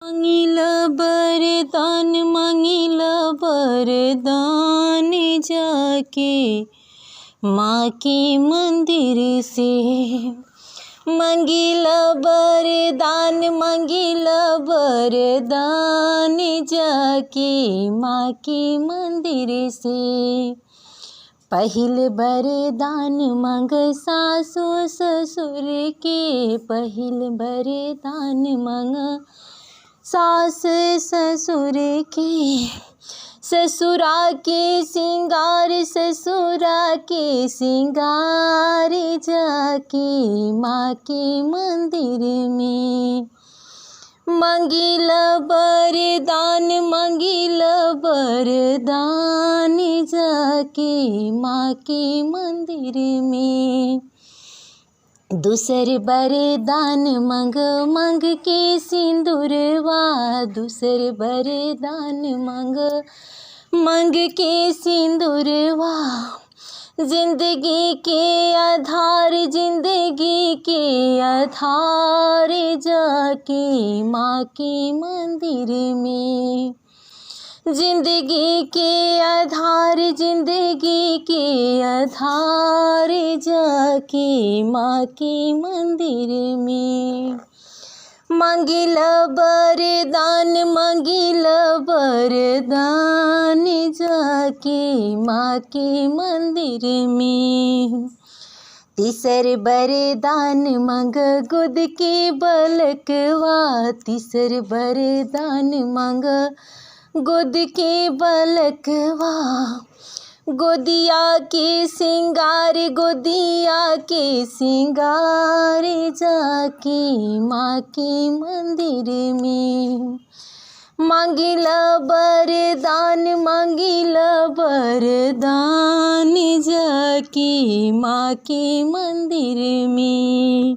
मांगिल बरदान जाके माँ के मंदिर से। मंगिल बरदान जाके माँ के मंदिर से। पहिल बरदान मांग सासु ससुर के। पहिल बरदान मांग सास ससुर के। ससुरा के सिंगार जाके माँ के मंदिर में। मंगिल बरदान जाके माँ के मंदिर में। दूसर बरदान मांग के सिंदूरवा। दूसर बरदान मांग के सिंदूरवा। जिंदगी के आधार जाके माँ के मंदिर में। जिंदगी के आधार जाके माँ के मंदिर में। मंगिल बरदान जाके माँ के मंदिर में। तीसर बरदान मांग गोद के बलकवा। तीसर बरदान मांग गोद के बलकवा। गोदिया के सिंगार जाके माँ के मंदिर में। मंगिल बरदान जाके माँ के मंदिर में।